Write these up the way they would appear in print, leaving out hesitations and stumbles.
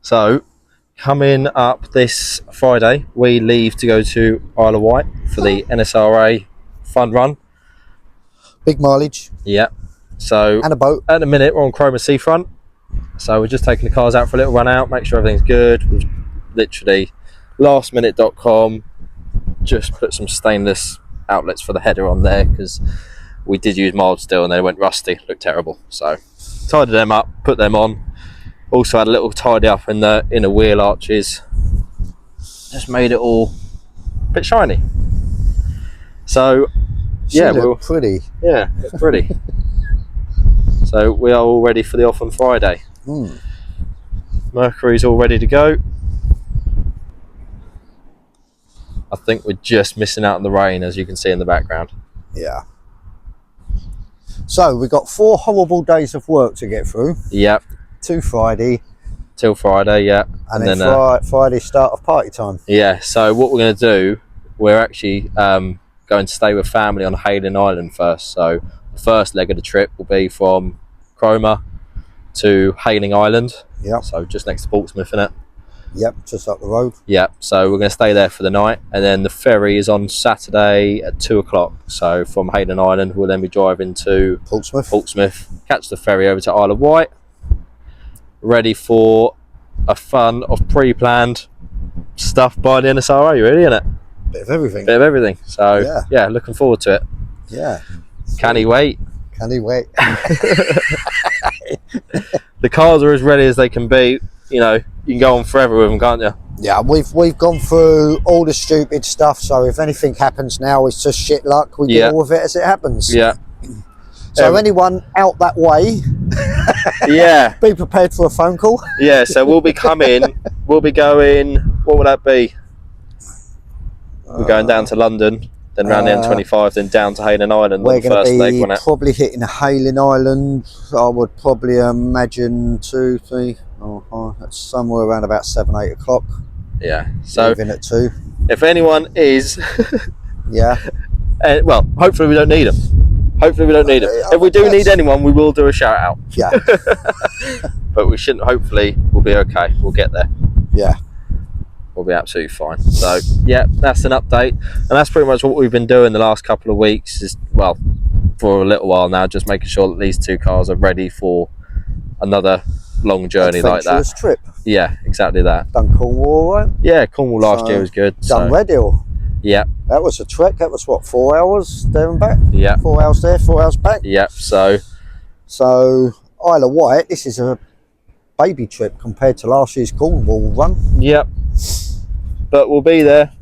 So, coming up this Friday, we leave to go to Isle of Wight for the NSRA Fun Run. Big mileage. Yeah. So, and a boat. At the minute, we're on Cromer Seafront. So, we're just taking the cars out for a little run out, make sure everything's good. We've literally lastminute.com just put some stainless outlets for the header on there because we did use mild steel and they went rusty, looked terrible. So, tidied them up, put them on. Also had a little tidy up in the inner wheel arches. Just made it all a bit shiny. So yeah, we're pretty. Yeah, it's pretty. So we are all ready for the off on Friday. Mercury's all ready to go. I think we're just missing out on the rain, as you can see in the background. Yeah. So we've got 4 horrible days of work to get through. Yep. Till Friday, yeah. And then Friday start of party time. Yeah, so what we're going to do, we're actually going to stay with family on Hayling Island first. So the first leg of the trip will be from Cromer to Hayling Island. Yep. So just next to Portsmouth, innit? Yep, just up the road. Yep, so we're going to stay there for the night. And then the ferry is on Saturday at 2 o'clock. So from Hayling Island, we'll then be driving to Portsmouth, catch the ferry over to Isle of Wight. Ready for a fun of pre-planned stuff by the NSRA, really, isn't it? Bit of everything. So yeah, looking forward to it. Yeah. Can he wait? The cars are as ready as they can be. You know, you can go on forever with them, can't you? Yeah, we've gone through all the stupid stuff. So if anything happens now, it's just shit luck. We deal with it as it happens. Yeah. So anyone out that way, yeah, be prepared for a phone call. Yeah, so we'll be going, what will that be? We're going down to London, then round the M25, then down to Hayling Island. We're going to be probably hitting Hayling Island. I would probably imagine 2, 3, that's somewhere around about 7, 8 o'clock. Yeah, so leaving at 2. If anyone is, yeah, well, hopefully we don't need them. If we do need anyone, we will do a shout out. Yeah. But we shouldn't. Hopefully, we'll be okay. We'll get there. Yeah. We'll be absolutely fine. So, yeah, that's an update. And that's pretty much what we've been doing the last couple of weeks. Is, well, for a little while now, just making sure that these 2 cars are ready for another long journey like that. Trip. Yeah, exactly that. Done Cornwall, all right? Yeah, Cornwall last year was good. Done Red Hill. Yeah. That was a trek. That was what, 4 hours there and back? Yeah. 4 hours there, 4 hours back. Yep. So Isle of Wight, this is a baby trip compared to last year's Cornwall run. Yep. But we'll be there.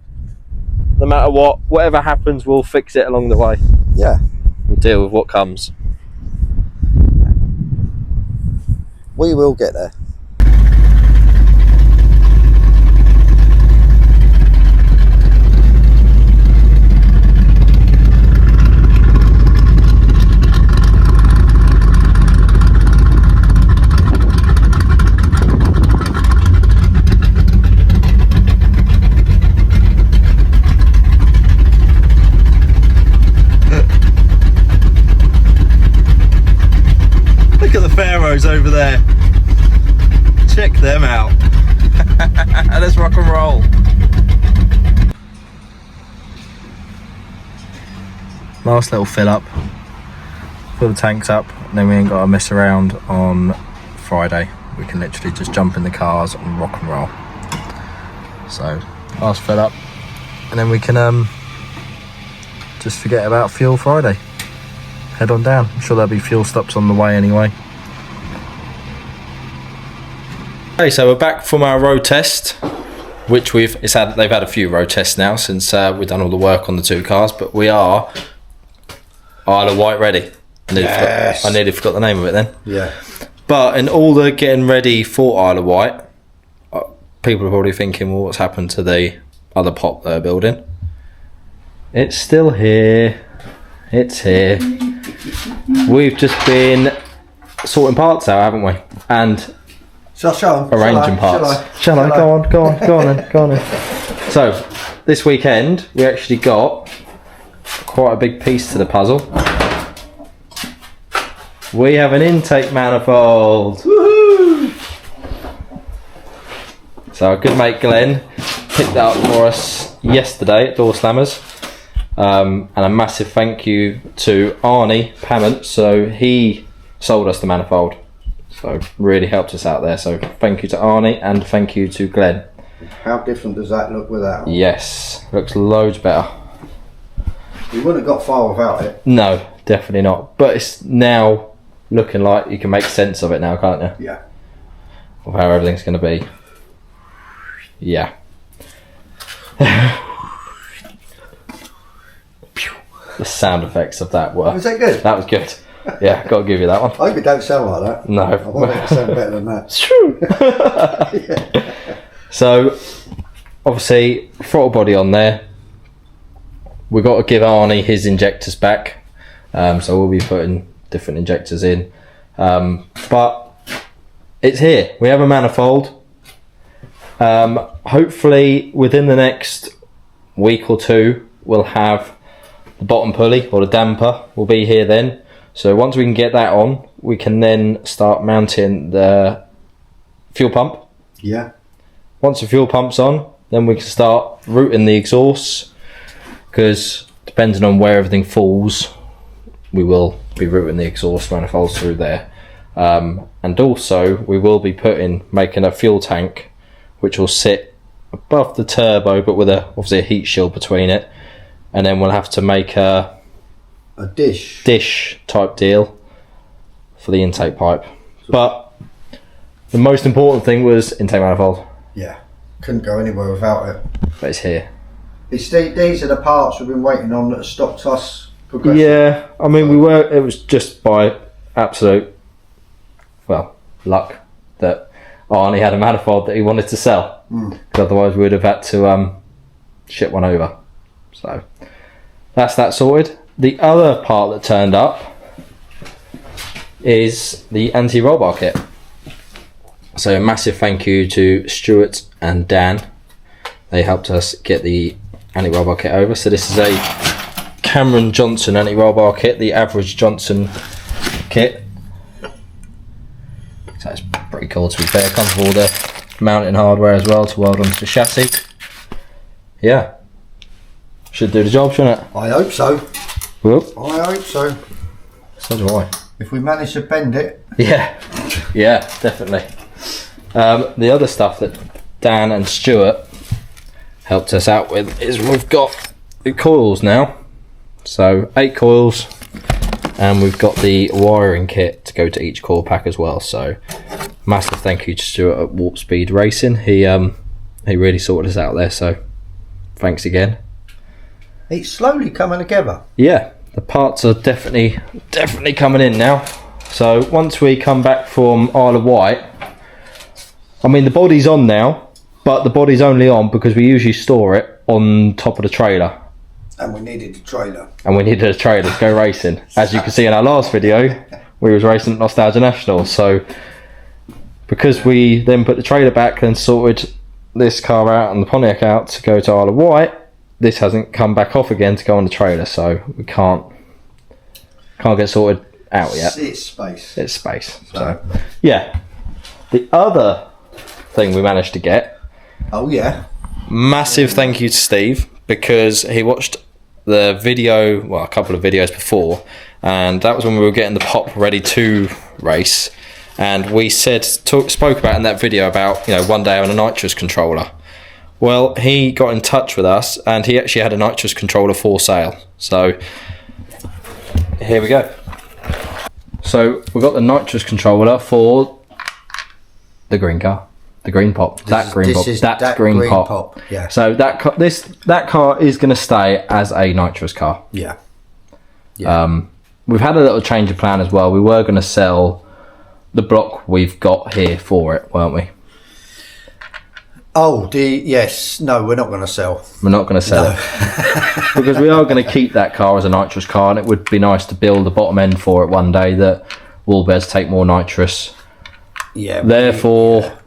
No matter what, whatever happens, we'll fix it along the way. Yeah. We'll deal with what comes. We will get there. Look at the Pharaohs over there. Check them out. Let's rock and roll. Last little fill up. Fill the tanks up, and then we ain't got to mess around on Friday. We can literally just jump in the cars and rock and roll. So, last fill up, and then we can just forget about fuel Friday. Head on down. I'm sure there'll be fuel stops on the way anyway. Okay, so we're back from our road test, which they've had a few road tests now since we've done all the work on the 2 cars, but we are Isle of Wight ready. I nearly forgot the name of it then. Yeah. But in all the getting ready for Isle of Wight, people are probably thinking, well, what's happened to the other pop they're building? It's still here. It's here. We've just been sorting parts out, haven't we? And arranging parts. Shall I? Go on then. So, this weekend, we actually got quite a big piece to the puzzle. We have an intake manifold. Woohoo! So our good mate Glenn picked that up for us yesterday at Door Slammers. And a massive thank you to Arnie Pamment. So he sold us the manifold. So really helped us out there. So thank you to Arnie and thank you to Glenn. How different does that look without? Yes, looks loads better. You wouldn't have got far without it. No, definitely not. But it's now looking like you can make sense of it now, can't you? Yeah. Of how everything's going to be. Yeah. The sound effects of that were... Was that good? That was good. Yeah, got to give you that one. I hope it don't sound like that. No. I want it to sound better than that. It's true. Yeah. So, obviously, throttle body on there. We've got to give Arnie his injectors back. So we'll be putting different injectors in. But it's here. We have a manifold. Hopefully, within the next week or two, we'll have the bottom pulley or the damper will be here then. So once we can get that on, we can then start mounting the fuel pump. Yeah. Once the fuel pump's on, then we can start routing the exhausts, because depending on where everything falls, we will be routing the exhaust manifolds through there. And also we will be making a fuel tank which will sit above the turbo but with obviously a heat shield between it, and then we'll have to make a dish type deal for the intake pipe. But the most important thing was intake manifold. Yeah, couldn't go anywhere without it. But it's here. These are the parts we've been waiting on that stopped us progressing. Yeah, I mean it was just by absolute luck that Arnie had a manifold that he wanted to sell, because otherwise we would have had to ship one over. So that's that sorted. The other part that turned up is the anti-roll bar kit. So a massive thank you to Stuart and Dan. They helped us get the anti-roll bar kit over. So this is a Cameron Johnson anti-roll bar kit, the average Johnson kit. So it's pretty cool, to be fair. Comes with all the mounting hardware as well to weld onto the chassis. Yeah, should do the job, shouldn't it? I hope so. Whoop. I hope so. So do I. If we manage to bend it. Yeah, yeah, definitely. The other stuff that Dan and Stuart helped us out with is we've got the coils now. So 8 coils, and we've got the wiring kit to go to each coil pack as well. So massive thank you to Stuart at Warp Speed Racing. He really sorted us out there, so thanks again. It's slowly coming together. Yeah, the parts are definitely coming in now. So once we come back from Isle of Wight, I mean the body's on now, but the body's only on because we usually store it on top of the trailer. And we needed a trailer. And we needed a trailer to go racing. As you can see in our last video, we was racing at Nostalgia National. So because we then put the trailer back and sorted this car out and the Pontiac out to go to Isle of Wight, this hasn't come back off again to go on the trailer, so we can't get sorted out yet. It's space. It's space. So yeah. The other thing we managed to get. Oh yeah. Massive thank you to Steve, because he watched the video, well, a couple of videos before, and that was when we were getting the pop ready to race, and we spoke about in that video about, you know, one day on a nitrous controller. Well, he got in touch with us and he actually had a nitrous controller for sale. So here we go. So we've got the nitrous controller for the green car. The green pop. That's green pop. Yeah. So that car is going to stay as a nitrous car. Yeah. Yeah. We've had a little change of plan as well. We were going to sell the block we've got here for it, weren't we? Oh, yes. No, we're not going to sell. We're not going to sell it. Because we are going to keep that car as a nitrous car, and it would be nice to build a bottom end for it one day that will be able to take more nitrous. Yeah. Therefore,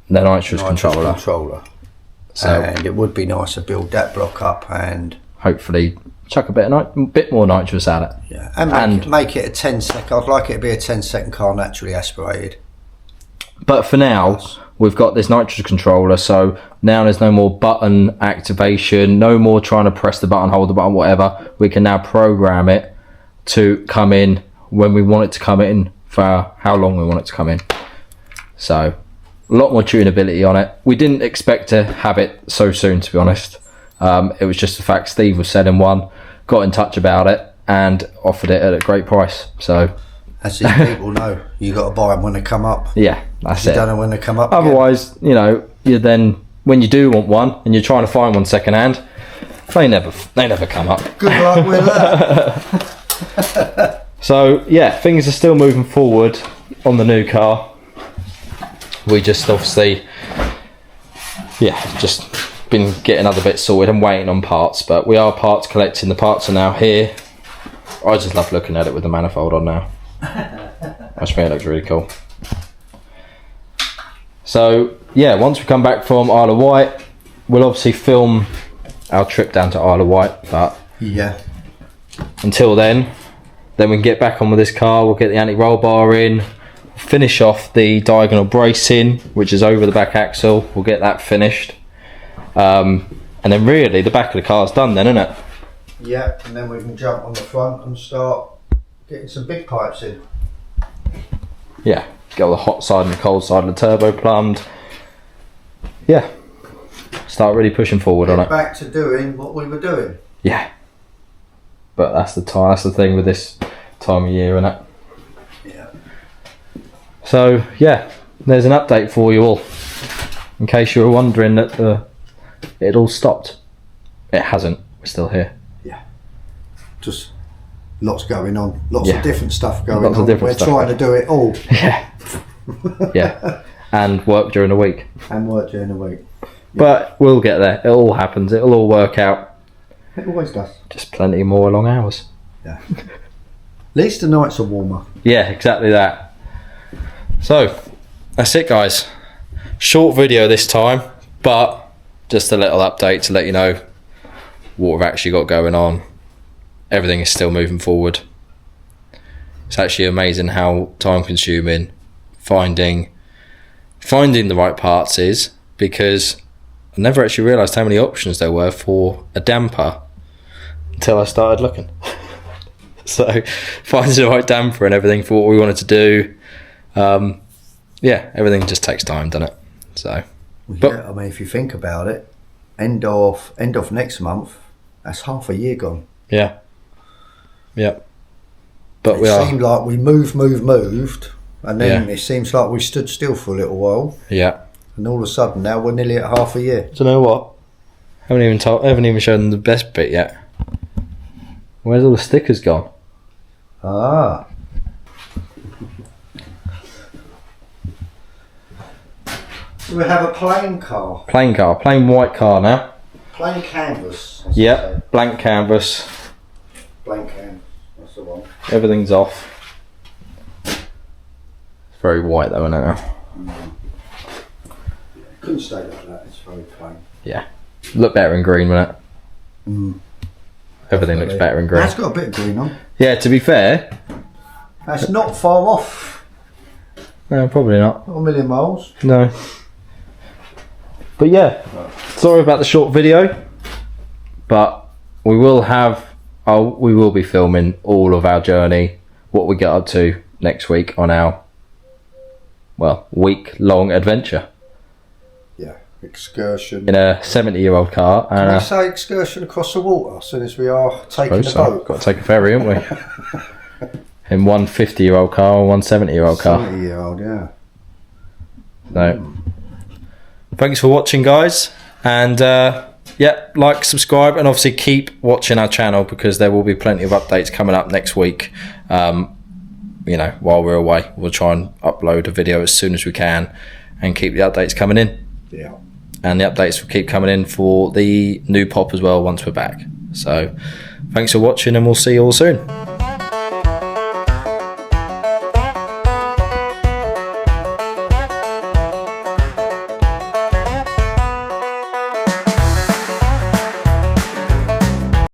the nitrous controller. So, and it would be nice to build that block up and hopefully chuck a bit more nitrous at it. Yeah, and make it a 10 second. I'd like it to be a 10-second car naturally aspirated. But for now, we've got this nitrogen controller, so now there's no more button activation, no more trying to press the button, hold the button, whatever. We can now program it to come in when we want it to come in, for how long we want it to come in. So a lot more tunability on it. We didn't expect to have it so soon, to be honest. It was just the fact Steve was selling one, got in touch about it, and offered it at a great price. So as these people know, you got to buy them when they come up. yeah, that's You it. don't know when they come up. Otherwise, you know, you then, when you do want one and you're trying to find one second hand, they never come up. Good luck with that. So yeah, things are still moving forward on the new car. We just obviously, just been getting other bits sorted and waiting on parts, but we are parts collecting. The parts are now here. I just love looking at it with the manifold on now. I just think it looks really cool. So yeah, once we come back from Isle of Wight, we'll obviously film our trip down to Isle of Wight, but yeah, until then we can get back on with this car. We'll get the anti-roll bar in, finish off the diagonal bracing, which is over the back axle. We'll get that finished, and then really the back of the car's done then, isn't it? Yeah, and then we can jump on the front and start getting some big pipes in. Yeah, get all the hot side and the cold side of the turbo plumbed. Yeah, start really pushing forward on it. Back to doing what we were doing. Yeah, but that's the time. That's the thing with this time of year, isn't it? Yeah. So yeah, there's an update for you all. In case you were wondering that it all stopped, it hasn't. We're still here. Yeah. Just lots going on. Lots Yeah. of different stuff going Lots of on. different We're stuff trying to do it all. Yeah, yeah, and work during the week. And work during the week. But we'll get there. It all happens. It'll all work out. It always does. Just plenty more long hours. Yeah. At least the nights are warmer. Yeah, exactly that. So that's it, guys. Short video this time, but just a little update to let you know what we've actually got going on. Everything is still moving forward. It's actually amazing how time consuming finding the right parts is, because I never actually realised how many options there were for a damper until I started looking. So finding the right damper and everything for what we wanted to do, everything just takes time, doesn't it? So, but yeah, I mean, if you think about it, end of next month, that's half a year gone. yeah. But It seemed like we moved, and then it seems like we stood still for a little while, Yeah. and all of a sudden now we're nearly at half a year. Do you know what? I haven't even shown them the best bit yet. Where's all the stickers gone? Ah. We have a plain car. Plain white car now. Plain canvas. I should Yep, say. blank canvas. Blank canvas. That's the one. Everything's off. It's very white though, isn't it now? Couldn't stay like that. It's very plain. Yeah. Look better in green, wouldn't it? Mm. Everything looks better in green. That's got a bit of green on. Yeah, to be fair, That's not far off. no, probably not. Not a million miles. No. But yeah, sorry about the short video, but we will be filming all of our journey, what we get up to next week on our, week-long adventure Yeah. Excursion. in a 70-year-old car. Can And we say excursion across the water as soon as we are taking the boat? Got to take a ferry, haven't we? In one 50-year-old car and one 70-year-old car. 70-year-old, yeah. No. Thanks for watching, guys, and like, subscribe, and obviously keep watching our channel, because there will be plenty of updates coming up next week. While we're away, we'll try and upload a video as soon as we can and keep the updates coming in. Yeah. And the updates will keep coming in for the new pop as well once we're back. So thanks for watching, and we'll see you all soon.